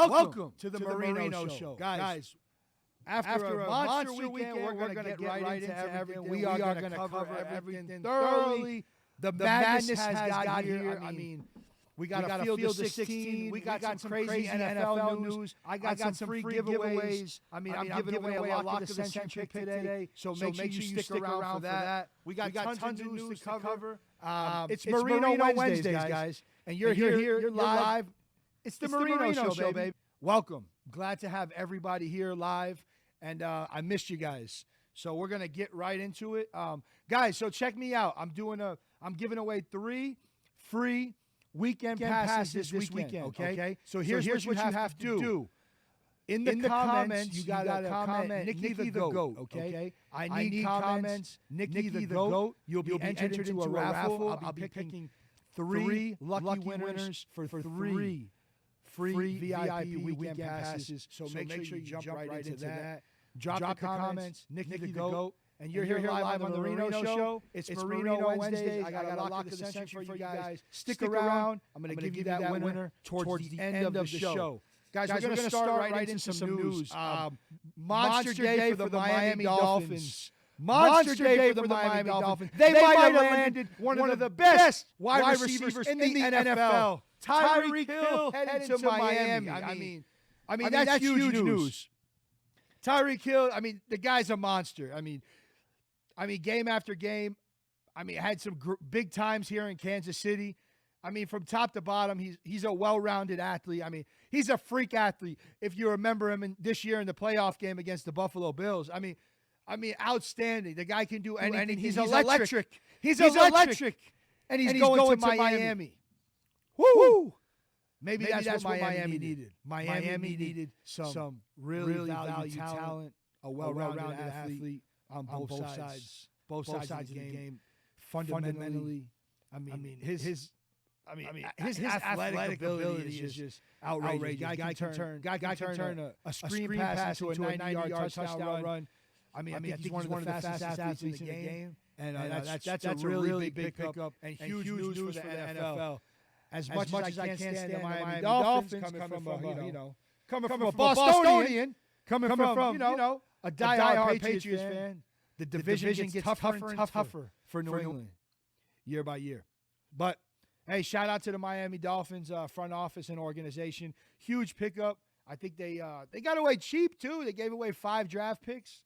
Welcome to the Marino Show. Guys, after a monster weekend, we're going to get right into everything. We are going to cover everything thoroughly. The madness has got here. I mean, we got to field the 16. We got some crazy NFL news. I got some free giveaways. I mean, I'm giving away a lock of the century pick today, so make sure you stick around for that. We got tons of news to cover. It's Marino Wednesdays, guys. And you're here, you're live. It's the Marino Show, baby. Welcome. Glad to have everybody here live. And I missed you guys. So we're going to get right into it. Guys, so check me out. I'm giving away 3 free weekend passes this weekend, okay? So here's what you have to do. In the comments, you got to comment Nicky the GOAT, okay? I need comments, Nicky the GOAT. You'll be entered into a raffle. I'll be picking 3 lucky winners for 3 free VIP weekend passes. So make sure you jump right into that. Drop the comments, Nicky the GOAT. And you're here live on the Marino Show. It's Marino Wednesdays. I got a lock of the century for you guys. Stick around. I'm going to give you that winner towards the end of the show. Guys, we're going to start right into some news. Monster day for the Miami Dolphins. Monster day for the Miami Dolphins. They might have landed one of the best wide receivers in the NFL. Tyreek Hill headed to Miami. I mean that's huge news. Tyreek Hill, the guy's a monster. I mean, game after game, had some big times here in Kansas City. From top to bottom, he's a well-rounded athlete. He's a freak athlete. If you remember him this year in the playoff game against the Buffalo Bills, outstanding. The guy can do anything. He's electric. He's electric. And he's going to Miami. Woo! Maybe that's what Miami needed. Miami needed some really valued talent, a well-rounded athlete on both sides. Both sides of the game. Fundamentally, his athletic ability is just outrageous. Guy can turn a screen pass into a 90-yard touchdown run. I think he's one of the fastest athletes in the game. And that's a really big pickup and huge news for the NFL. As much as I can't stand the Miami Dolphins, coming from a Bostonian, coming from a diehard Patriots fan, the division gets tougher and tougher for New England year by year. But hey, shout out to the Miami Dolphins front office and organization. Huge pickup. I think they got away cheap too. They gave away 5 draft picks.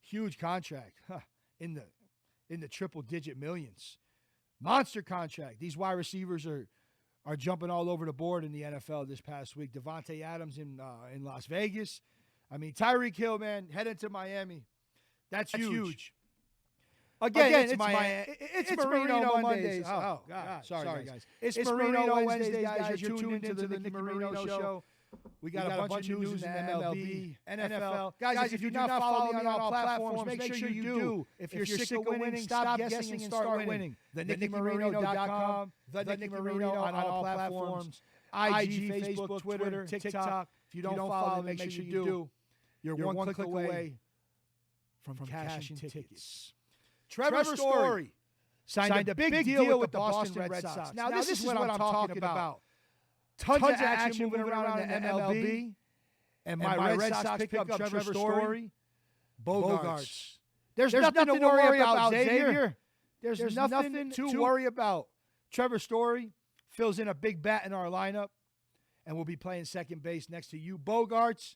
Huge contract in the triple-digit millions. Monster contract. These wide receivers are jumping all over the board in the NFL this past week. Devontae Adams in Las Vegas. Tyreek Hill, man, heading to Miami. That's huge. Again, it's Marino Mondays. Oh, God. Sorry, guys. It's Marino Wednesdays, guys. You're tuned into the Nicky Marino Show. We got a bunch of news in MLB, NFL. Guys, if you do not follow me on all platforms, make sure you do. If you're sick of winning, stop guessing and start winning. TheNickyMarino.com, The Nicky Marino on all platforms. IG, Facebook, Twitter, TikTok. If you don't follow me, make sure you do. You're one click away from cashing tickets. Trevor Story signed a big deal with the Boston Red Sox. Now, this is what I'm talking about. Tons of action moving around in the MLB. And my Red Sox pick up Trevor Story. Bogarts. There's nothing to worry about, Xavier. There's nothing to worry about. Trevor Story fills in a big bat in our lineup, and we'll be playing second base next to you. Bogarts,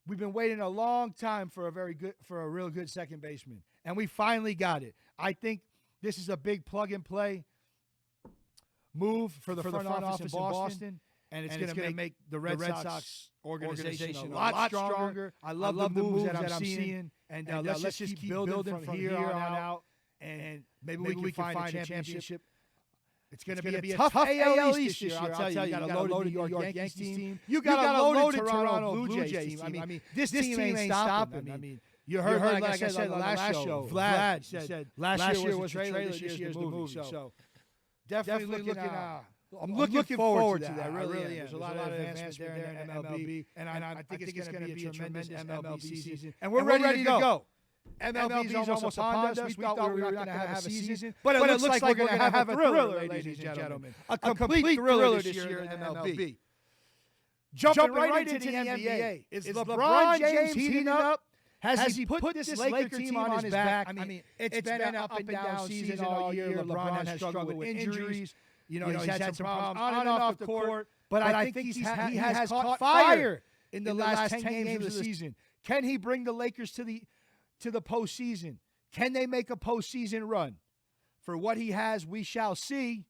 we've been waiting a long time for a real good second baseman, and we finally got it. I think this is a big plug-and-play move for the front office in Boston, and it's going to make the Red Sox organization a lot stronger. I love the moves that I'm seeing, and let's just keep building from here on out, and maybe we can find a championship. It's going to be a tough AL East this year, I'll tell you. You got a loaded New York Yankees team. You got a loaded Toronto Blue Jays team. This team ain't stopping. You heard, like I said on the last show, Vlad said last year was the trailer, this year's the movie. So definitely I'm looking forward to that. I really am. There's a lot of advancement there in MLB, and I think it's going to be a tremendous MLB season. And we're ready to go. MLB is almost upon us. We thought we were not going to have a season, but it looks like we're going to have a thriller, ladies and gentlemen. A complete thriller this year in MLB. jumping right into the NBA. Is LeBron James heating up? Has he put this Laker team on his back? I mean, it's been an up and down season all year. LeBron has struggled with injuries. You know, he's had some problems on and off the court. But I think he has caught fire in the last 10 games of the season. Can he bring the Lakers to the postseason? Can they make a postseason run? For what he has, we shall see.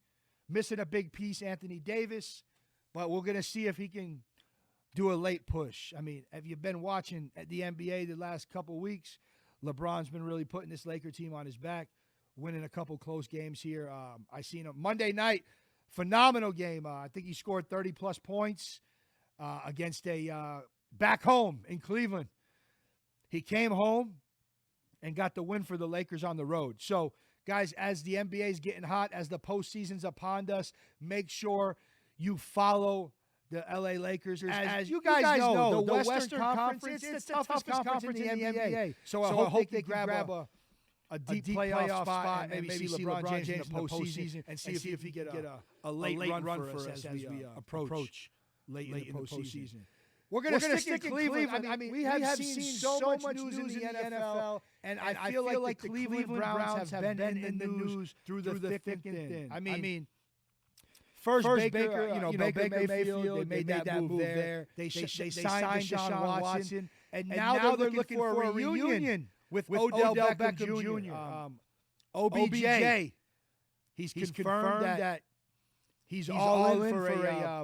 Missing a big piece, Anthony Davis. But we're going to see if he can do a late push. I mean, have you been watching the NBA the last couple weeks? LeBron's been really putting this Laker team on his back, winning a couple close games here. I seen him Monday night, phenomenal game. I think he scored 30-plus points against back home in Cleveland. He came home and got the win for the Lakers on the road. So, guys, as the NBA is getting hot, as the postseason's upon us, make sure you follow the LA Lakers. As you guys know, the Western Conference, it's the toughest conference in the NBA. So I hope they can grab a deep playoff spot and maybe see LeBron James in the postseason and see if he can get a late run for us as we approach late in the postseason. We're going to stick in Cleveland. I mean, we have seen so much news in the NFL, and I feel like the Cleveland Browns have been in the news through the thick and thin. I mean, First Baker, Baker Mayfield, they made that move there. They signed Deshaun Watson, and now they're looking for a reunion with Odell Beckham Jr. OBJ. He's confirmed that he's all in for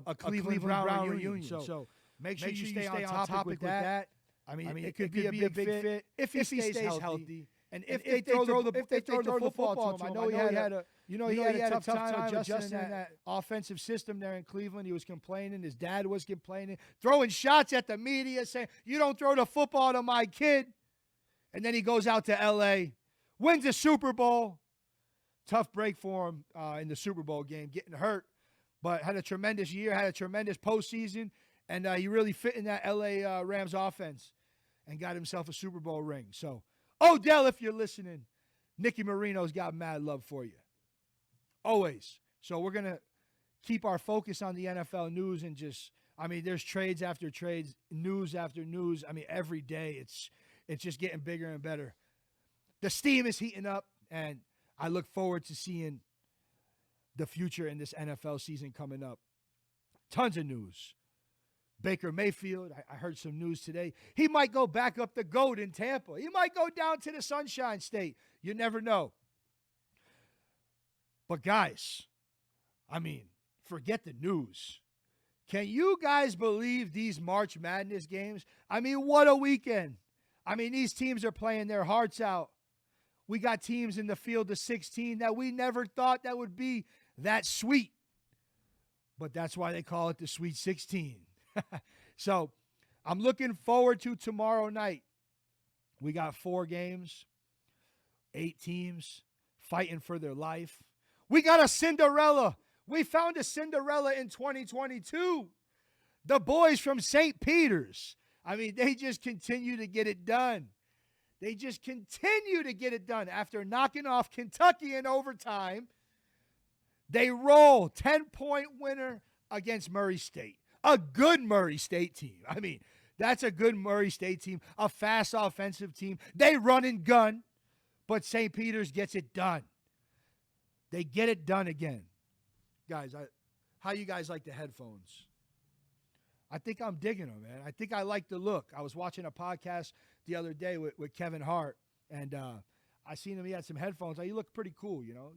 a Cleveland Brown reunion. So make sure you stay on topic with that. I mean, it could be a big fit if he stays healthy. And if they throw the football to him, I know he had a tough time adjusting in that offensive system there in Cleveland. He was complaining. His dad was complaining, throwing shots at the media, saying, "You don't throw the football to my kid." And then he goes out to L.A., wins the Super Bowl. Tough break for him in the Super Bowl game, getting hurt, but had a tremendous year, had a tremendous postseason, and he really fit in that L.A. Rams offense and got himself a Super Bowl ring. So, Odell, if you're listening, Nicky Marino's got mad love for you. Always. So we're going to keep our focus on the NFL news and there's trades after trades, news after news. I mean, every day it's just getting bigger and better. The steam is heating up, and I look forward to seeing the future in this NFL season coming up. Tons of news. Baker Mayfield, I heard some news today. He might go back up the GOAT in Tampa. He might go down to the Sunshine State. You never know. But guys, I mean, forget the news. Can you guys believe these March Madness games? I mean, what a weekend. I mean, these teams are playing their hearts out. We got teams in the field of 16 that we never thought that would be that sweet. But that's why they call it the Sweet 16. So I'm looking forward to tomorrow night. We got 4 games, 8 teams fighting for their life. We got a Cinderella. We found a Cinderella in 2022. The boys from St. Peter's. I mean, they just continue to get it done. They just continue to get it done. After knocking off Kentucky in overtime, they roll 10-point winner against Murray State. A good Murray State team. I mean, that's a good Murray State team, a fast offensive team. They run and gun, but St. Peter's gets it done. They get it done again. Guys, how you guys like the headphones? I think I'm digging them, man. I think I like the look. I was watching a podcast the other day with Kevin Hart, and I seen him. He had some headphones. You look pretty cool, you know.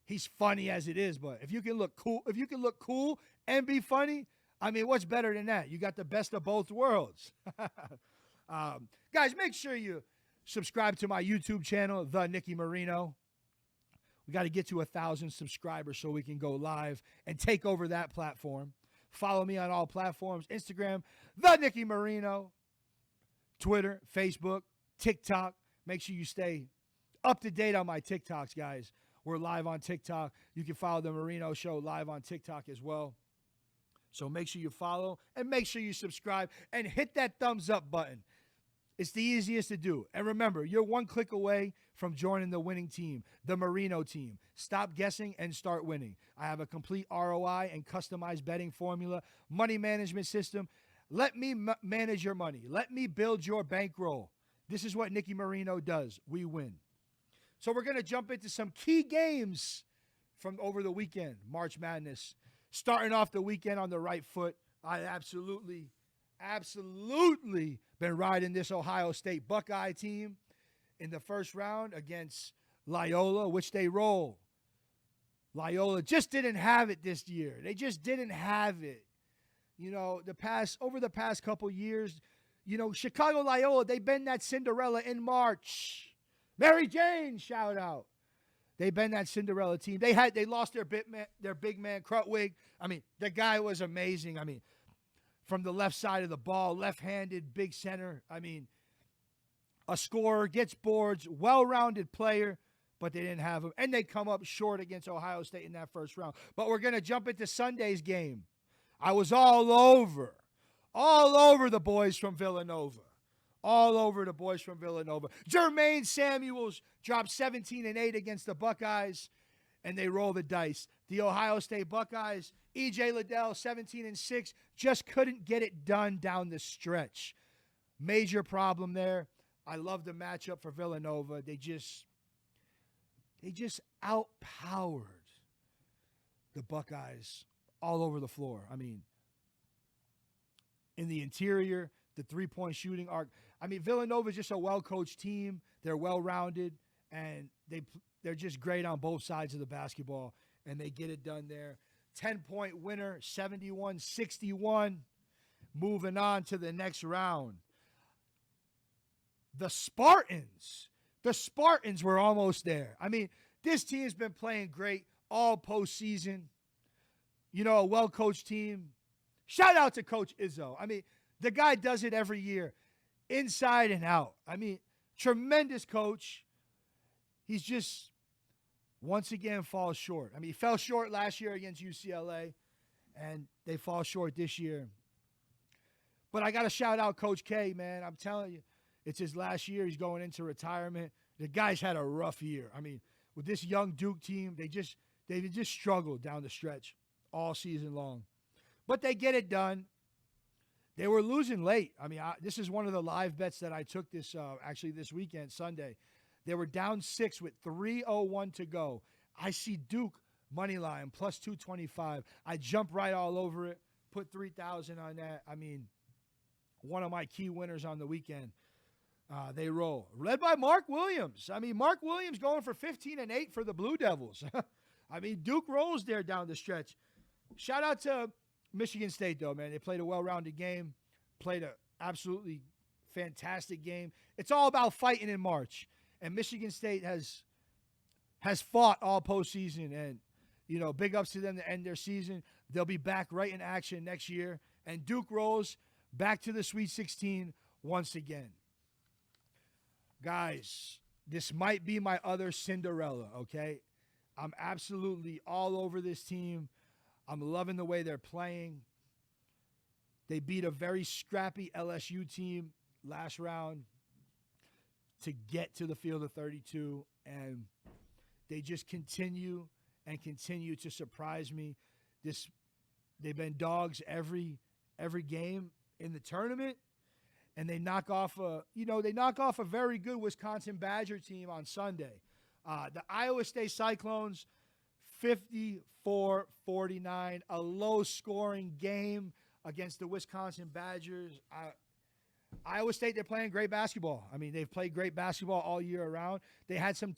He's funny as it is, but if you can look cool and be funny, I mean, what's better than that? You got the best of both worlds. Guys, make sure you subscribe to my YouTube channel, The Nicky Marino. We got to get to 1,000 subscribers so we can go live and take over that platform. Follow me on all platforms, Instagram, The Nicky Marino, Twitter, Facebook, TikTok. Make sure you stay up to date on my TikToks, guys. We're live on TikTok. You can follow The Marino Show live on TikTok as well. So make sure you follow and make sure you subscribe and hit that thumbs up button. It's the easiest to do. And remember, you're one click away from joining the winning team, the Marino team. Stop guessing and start winning. I have a complete ROI and customized betting formula, money management system, Let me manage your money. Let me build your bankroll. This is what Nicky Marino does. We win. So we're going to jump into some key games from over the weekend, March Madness. Starting off the weekend on the right foot, I absolutely been riding this Ohio State Buckeye team in the first round against Loyola, which they roll. Loyola just didn't have it this year. They just didn't have it. You know, over the past couple years, you know, Chicago Loyola, they've been that Cinderella in March. Mary Jane, shout out. They've been that Cinderella team. They lost their big man Krutwig. I mean, the guy was amazing. I mean, from the left side of the ball, left-handed, big center. I mean, a scorer, gets boards, well-rounded player, but they didn't have him. And they come up short against Ohio State in that first round. But we're going to jump into Sunday's game. I was all over the boys from Villanova. All over the boys from Villanova. Jermaine Samuels dropped 17-8 against the Buckeyes, and they roll the dice. The Ohio State Buckeyes, E.J. Liddell, 17-6, just couldn't get it done down the stretch. Major problem there. I love the matchup for Villanova. They just outpowered the Buckeyes all over the floor. I mean, in the interior, the three-point shooting arc. I mean, Villanova is just a well-coached team. They're well-rounded, and they're just great on both sides of the basketball, and they get it done there. 10-point winner, 71-61. Moving on to the next round. The Spartans were almost there. I mean, this team's been playing great all postseason. You know, a well-coached team. Shout out to Coach Izzo. I mean, the guy does it every year, inside and out. I mean, tremendous coach. He's just, once again, falls short. I mean, he fell short last year against UCLA, and they fall short this year. But I got to shout out Coach K, man. I'm telling you, it's his last year. He's going into retirement. The guy's had a rough year. I mean, with this young Duke team, they just struggled down the stretch all season long. But they get it done. They were losing late. I mean, this is one of the live bets that I took this weekend, Sunday. They were down 6 with 3:01 to go. I see Duke money line plus 225. I jump right all over it, put 3,000 on that. I mean, one of my key winners on the weekend. They roll. Led by Mark Williams. I mean, Mark Williams going for 15-8 for the Blue Devils. I mean, Duke rolls there down the stretch. Shout out to Michigan State, though, man. They played a well-rounded game, played an absolutely fantastic game. It's all about fighting in March. And Michigan State has fought all postseason. And, you know, big ups to them to end their season. They'll be back right in action next year. And Duke rolls back to the Sweet 16 once again. Guys, this might be my other Cinderella, okay? I'm absolutely all over this team. I'm loving the way they're playing. They beat a very scrappy LSU team last round to get to the field of 32, and they just continue to surprise me. They've been dogs every game in the tournament, and they knock off a very good Wisconsin Badger team on Sunday. The Iowa State Cyclones, 54-49, a low-scoring game against the Wisconsin Badgers. Iowa State, they're playing great basketball. I mean, they've played great basketball all year around. They had some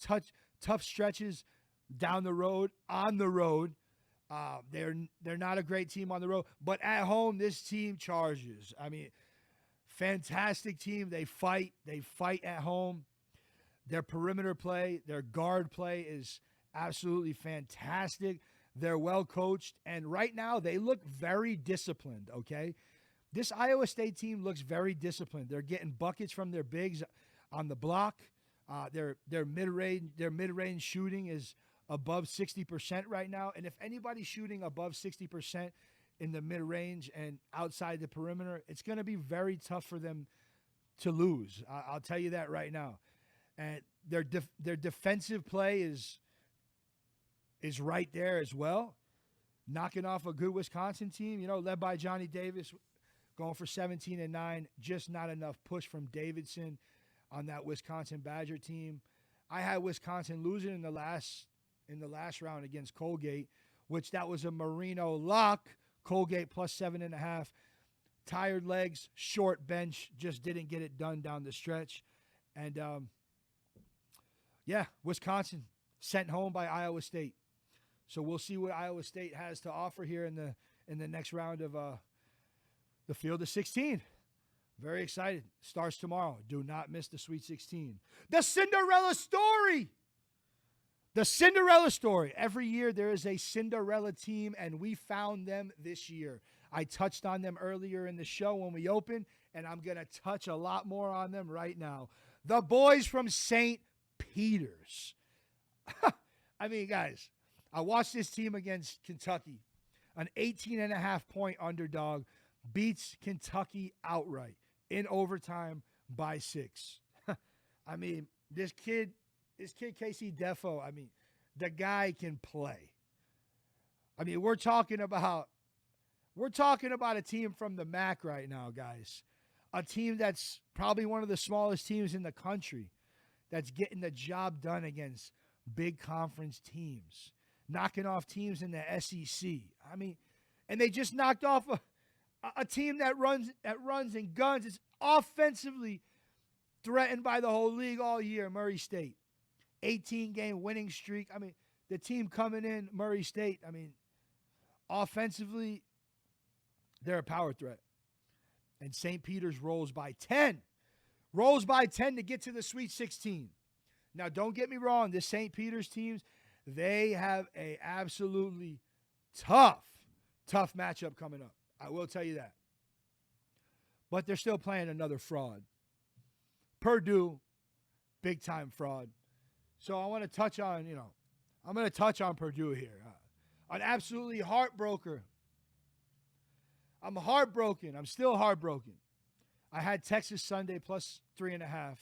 tough stretches down the road, on the road. They're not a great team on the road, but at home, this team charges. I mean, fantastic team. They fight at home. Their perimeter play, their guard play is absolutely fantastic. They're well coached, and right now they look very disciplined, okay? This Iowa State team looks very disciplined. They're getting buckets from their bigs on the block. Their mid-range shooting is above 60% right now, and if anybody's shooting above 60% in the mid-range and outside the perimeter, it's going to be very tough for them to lose. I'll tell you that right now. And their defensive play is right there as well, knocking off a good Wisconsin team, you know, led by Johnny Davis going for 17-9. Just not enough push from Davidson on that Wisconsin Badger team. I had Wisconsin losing in the last round against Colgate, which that was a Marino lock. Colgate plus 7.5. Tired legs, short bench, just didn't get it done down the stretch. And, Wisconsin sent home by Iowa State. So we'll see what Iowa State has to offer here in the next round of the Field of 16. Very excited. Starts tomorrow. Do not miss the Sweet 16. The Cinderella story. The Cinderella story. Every year there is a Cinderella team, and we found them this year. I touched on them earlier in the show when we opened, and I'm going to touch a lot more on them right now. The boys from St. Peter's. I mean, guys, I watched this team against Kentucky. An 18.5-point underdog beats Kentucky outright in overtime by 6. I mean, this kid Casey Defo, I mean, the guy can play. I mean, we're talking about a team from the MAC right now, guys. A team that's probably one of the smallest teams in the country that's getting the job done against big conference teams, knocking off teams in the SEC. I mean, and they just knocked off a team that runs and guns. Is offensively threatened by the whole league all year, Murray State. 18-game winning streak. I mean, the team coming in, Murray State, I mean, offensively, they're a power threat. And St. Peter's rolls by 10. Rolls by 10 to get to the Sweet 16. Now, don't get me wrong. This St. Peter's teams, they have a absolutely tough matchup coming up. I will tell you that. But they're still playing another fraud. Purdue, big-time fraud. So I want to touch on, I'm going to touch on Purdue here. An absolutely heartbroken. I'm heartbroken. I'm still heartbroken. I had Texas Sunday plus 3.5.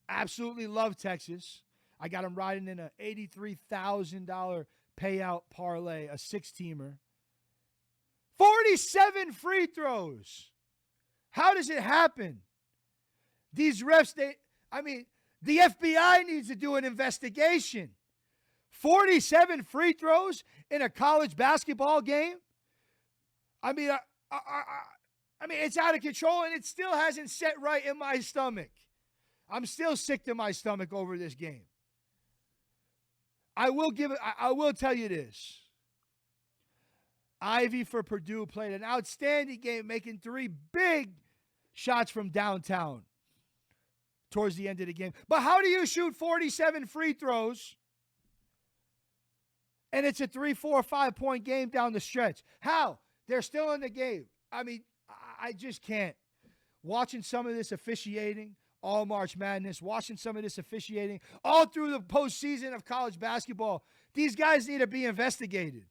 Absolutely love Texas. I got them riding in an $83,000 payout parlay, a 6-teamer. 47 free throws. How does it happen? These refs, the FBI needs to do an investigation. 47 free throws in a college basketball game? I mean, it's out of control, and it still hasn't set right in my stomach. I'm still sick to my stomach over this game. I will tell you this. Ivy for Purdue played an outstanding game, making 3 big shots from downtown towards the end of the game. But how do you shoot 47 free throws and it's a 3, 4, 5-point game down the stretch? How? They're still in the game. I mean, I just can't. Watching some of this officiating, all March Madness, watching some of this officiating, all through the postseason of college basketball, these guys need to be investigated.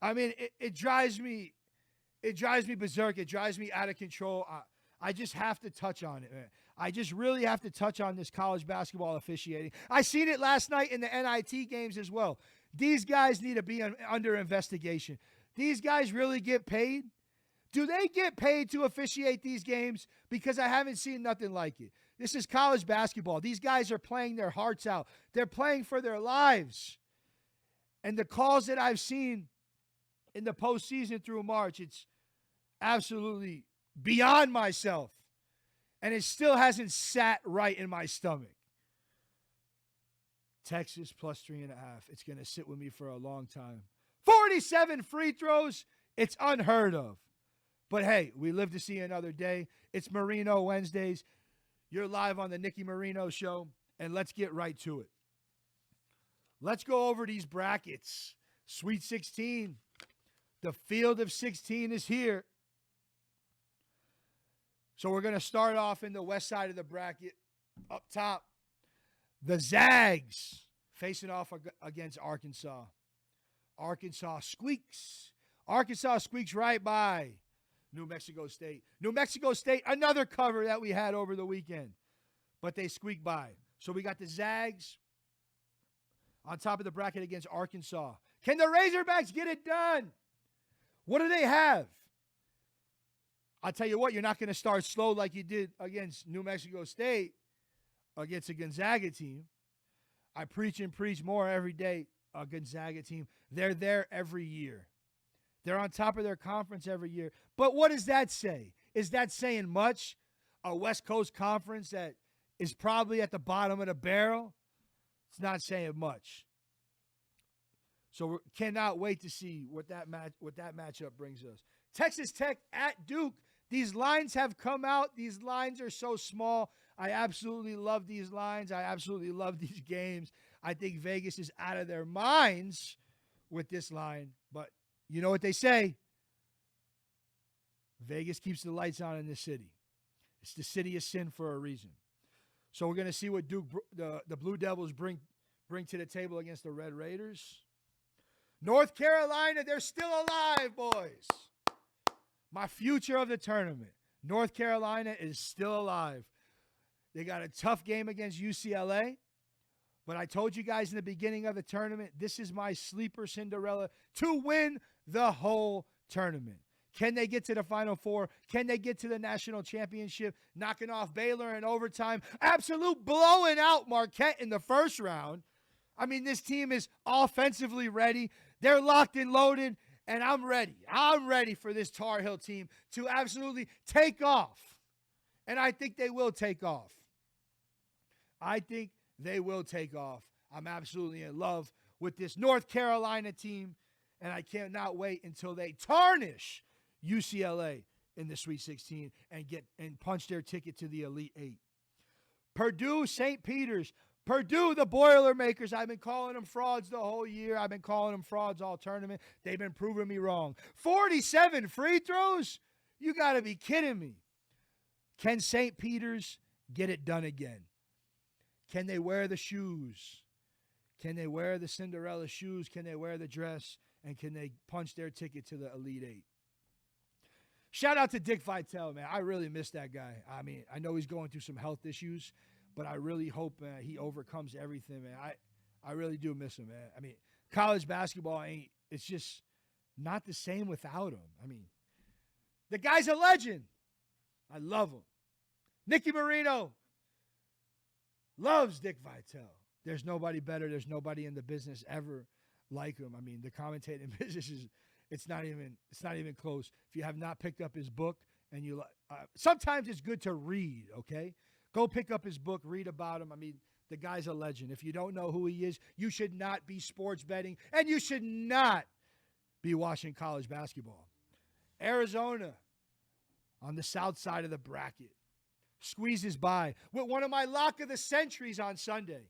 I mean, it drives me berserk. It drives me out of control. I just have to touch on it, man. I just really have to touch on this college basketball officiating. I seen it last night in the NIT games as well. These guys need to be under investigation. These guys really get paid? Do they get paid to officiate these games? Because I haven't seen nothing like it. This is college basketball. These guys are playing their hearts out. They're playing for their lives. And the calls that I've seen in the postseason through March, it's absolutely beyond myself. And it still hasn't sat right in my stomach. Texas plus 3.5. It's going to sit with me for a long time. 47 free throws. It's unheard of. But hey, we live to see another day. It's Marino Wednesdays. You're live on the Nicky Marino show. And let's get right to it. Let's go over these brackets. Sweet 16. The Field of 16 is here. So we're going to start off in the west side of the bracket. Up top, the Zags facing off against Arkansas. Arkansas squeaks. Arkansas squeaks right by New Mexico State. New Mexico State, another cover that we had over the weekend. But they squeak by. So we got the Zags on top of the bracket against Arkansas. Can the Razorbacks get it done? What do they have? I'll tell you what, you're not going to start slow like you did against New Mexico State, against a Gonzaga team. I preach and preach more every day, a Gonzaga team. They're there every year. They're on top of their conference every year. But what does that say? Is that saying much? A West Coast conference that is probably at the bottom of the barrel? It's not saying much. So we cannot wait to see what that matchup brings us. Texas Tech at Duke. These lines have come out. These lines are so small. I absolutely love these lines. I absolutely love these games. I think Vegas is out of their minds with this line. But you know what they say? Vegas keeps the lights on in this city. It's the city of sin for a reason. So we're going to see what Duke, the Blue Devils bring to the table against the Red Raiders. North Carolina, they're still alive, boys. My future of the tournament. North Carolina is still alive. They got a tough game against UCLA. But I told you guys in the beginning of the tournament, this is my sleeper Cinderella to win the whole tournament. Can they get to the Final Four? Can they get to the national championship? Knocking off Baylor in overtime. Absolute blowing out Marquette in the first round. I mean, this team is offensively ready. They're locked and loaded, and I'm ready. I'm ready for this Tar Heel team to absolutely take off. And I think they will take off. I think they will take off. I'm absolutely in love with this North Carolina team, and I cannot wait until they tarnish UCLA in the Sweet 16 and punch their ticket to the Elite Eight. Purdue, St. Peter's. Purdue, the Boilermakers. I've been calling them frauds the whole year. I've been calling them frauds all tournament. They've been proving me wrong. 47 free throws? You got to be kidding me. Can St. Peter's get it done again? Can they wear the shoes? Can they wear the Cinderella shoes? Can they wear the dress? And can they punch their ticket to the Elite Eight? Shout out to Dick Vitale, man. I really miss that guy. I mean, I know he's going through some health issues, but I really hope he overcomes everything, man. I really do miss him, man. I mean, college basketball it's just not the same without him. I mean, the guy's a legend. I love him. Nicky Marino loves Dick Vitale. There's nobody better. There's nobody in the business ever like him. I mean, the commentating business it's not even close. If you have not picked up his book and sometimes it's good to read, okay? Go pick up his book, read about him. I mean, the guy's a legend. If you don't know who he is, you should not be sports betting, and you should not be watching college basketball. Arizona on the south side of the bracket squeezes by with one of my lock of the centuries on Sunday.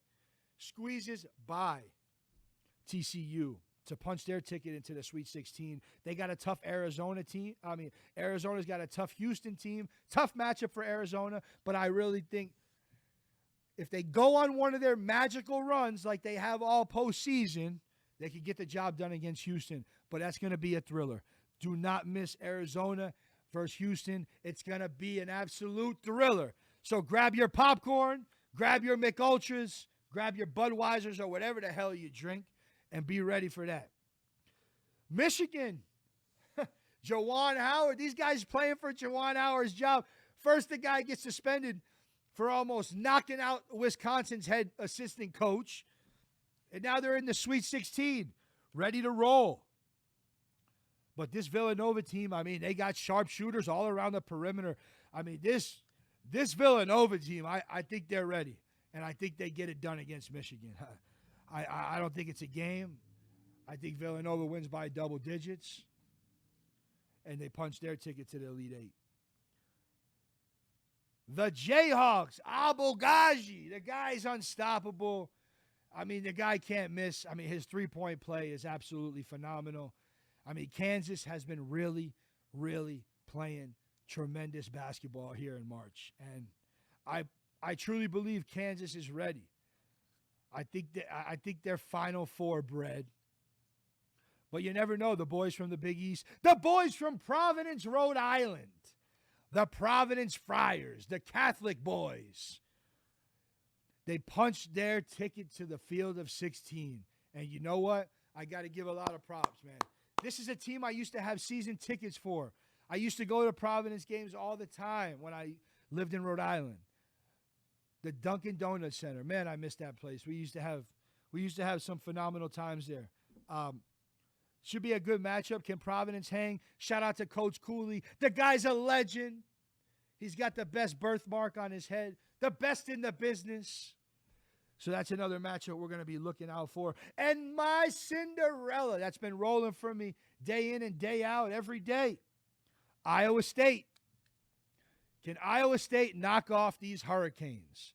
Squeezes by TCU to punch their ticket into the Sweet 16. They got a tough Arizona team. I mean, Arizona's got a tough Houston team. Tough matchup for Arizona, but I really think if they go on one of their magical runs like they have all postseason, they could get the job done against Houston. But that's going to be a thriller. Do not miss Arizona versus Houston. It's going to be an absolute thriller. So grab your popcorn, grab your McUltras, grab your Budweisers or whatever the hell you drink, and be ready for that. Michigan, Juwan Howard. These guys playing for Juwan Howard's job. First, the guy gets suspended for almost knocking out Wisconsin's head assistant coach. And now they're in the Sweet 16, ready to roll. But this Villanova team, I mean, they got sharpshooters all around the perimeter. I mean, this Villanova team, I think they're ready. And I think they get it done against Michigan. I don't think it's a game. I think Villanova wins by double digits. And they punch their ticket to the Elite Eight. The Jayhawks, Abogaji. The guy's unstoppable. I mean, the guy can't miss. I mean, his three-point play is absolutely phenomenal. I mean, Kansas has been really, really playing tremendous basketball here in March. And I truly believe Kansas is ready. I think they're Final Four bred. But you never know. The boys from the Big East, the boys from Providence, Rhode Island, the Providence Friars, the Catholic boys, they punched their ticket to the field of 16. And you know what? I got to give a lot of props, man. This is a team I used to have season tickets for. I used to go to Providence games all the time when I lived in Rhode Island. The Dunkin' Donuts Center. Man, I miss that place. We used to have some phenomenal times there. Should be a good matchup. Can Providence hang? Shout out to Coach Cooley. The guy's a legend. He's got the best birthmark on his head. The best in the business. So that's another matchup we're going to be looking out for. And my Cinderella, that's been rolling for me day in and day out, every day. Iowa State. Can Iowa State knock off these Hurricanes?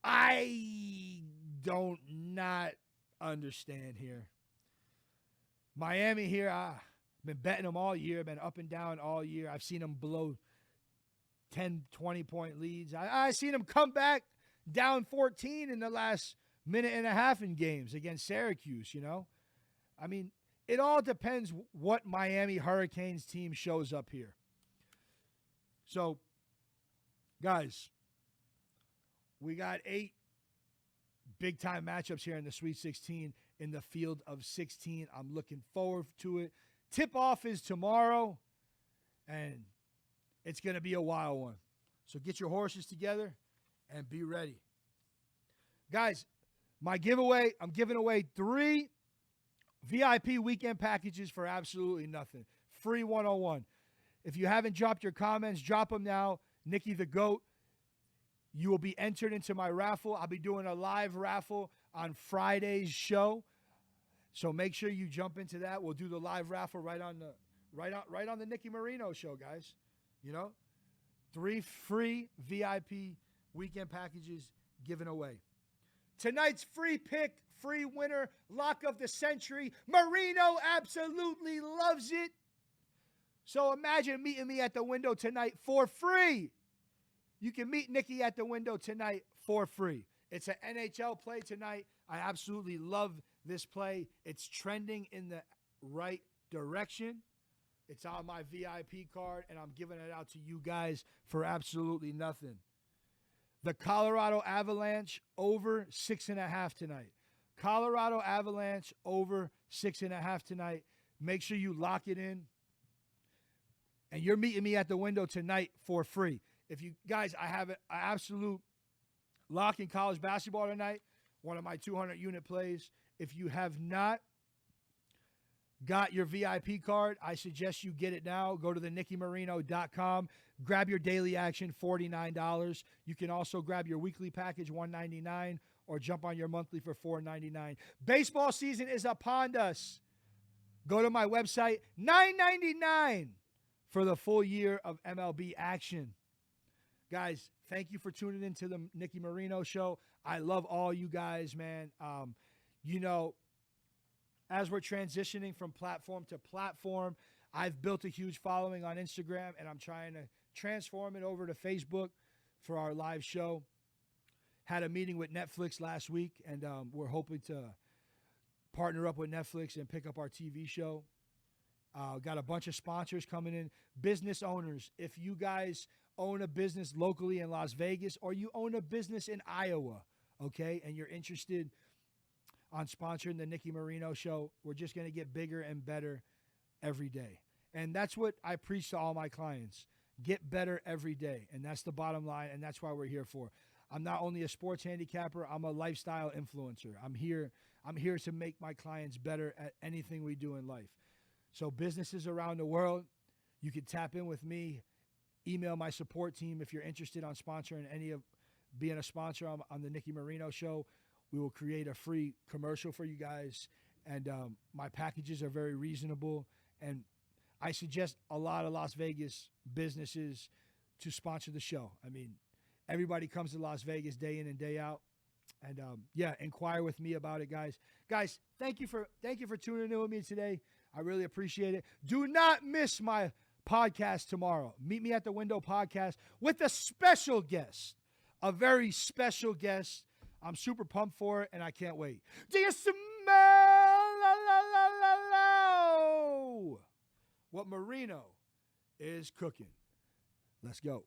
I don't not understand here. Miami here, I've been betting them all year, been up and down all year. I've seen them blow 10, 20-point leads. I've seen them come back down 14 in the last minute and a half in games against Syracuse, you know? I mean, it all depends what Miami Hurricanes team shows up here. So, guys, we got 8 big-time matchups here in the Sweet 16 in the field of 16. I'm looking forward to it. Tip-off is tomorrow, and it's going to be a wild one. So get your horses together and be ready. Guys, my giveaway, I'm giving away 3 VIP weekend packages for absolutely nothing. Free 101. If you haven't dropped your comments, drop them now. Nicky the GOAT. You will be entered into my raffle. I'll be doing a live raffle on Friday's show. So make sure you jump into that. We'll do the live raffle right on the Nicky Marino show, guys. You know? 3 free VIP weekend packages given away. Tonight's free pick, free winner, lock of the century. Marino absolutely loves it. So imagine meeting me at the window tonight for free. You can meet Nicky at the window tonight for free. It's an NHL play tonight. I absolutely love this play. It's trending in the right direction. It's on my VIP card, and I'm giving it out to you guys for absolutely nothing. The Colorado Avalanche over 6.5 tonight. Colorado Avalanche over 6.5 tonight. Make sure you lock it in. And you're meeting me at the window tonight for free. If you guys, I have an absolute lock in college basketball tonight. One of my 200-unit plays. If you have not got your VIP card, I suggest you get it now. Go to the NickyMarino.com. Grab your daily action, $49. You can also grab your weekly package, $199, or jump on your monthly for $499. Baseball season is upon us. Go to my website, $9.99 for the full year of MLB action. Guys, thank you for tuning into the Nicky Marino show. I love all you guys, man. You know, as we're transitioning from platform to platform, I've built a huge following on Instagram, and I'm trying to transform it over to Facebook for our live show. Had a meeting with Netflix last week, and we're hoping to partner up with Netflix and pick up our TV show. Got a bunch of sponsors coming in. Business owners, if you guys own a business locally in Las Vegas or you own a business in Iowa, okay, and you're interested on sponsoring the Nicky Marino show, we're just going to get bigger and better every day. And that's what I preach to all my clients. Get better every day. And that's the bottom line, and that's why we're here for. I'm not only a sports handicapper, I'm a lifestyle influencer. I'm here to make my clients better at anything we do in life. So businesses around the world, you can tap in with me, email my support team if you're interested on sponsoring being a sponsor on the Nicky Marino show. We will create a free commercial for you guys, and my packages are very reasonable, and I suggest a lot of Las Vegas businesses to sponsor the show. I mean, everybody comes to Las Vegas day in and day out, and inquire with me about it, guys. Guys, thank you for tuning in with me today. I really appreciate it. Do not miss my podcast tomorrow. Meet Me at the Window podcast with a special guest, a very special guest. I'm super pumped for it, and I can't wait. Do you smell what Marino is cooking? Let's go.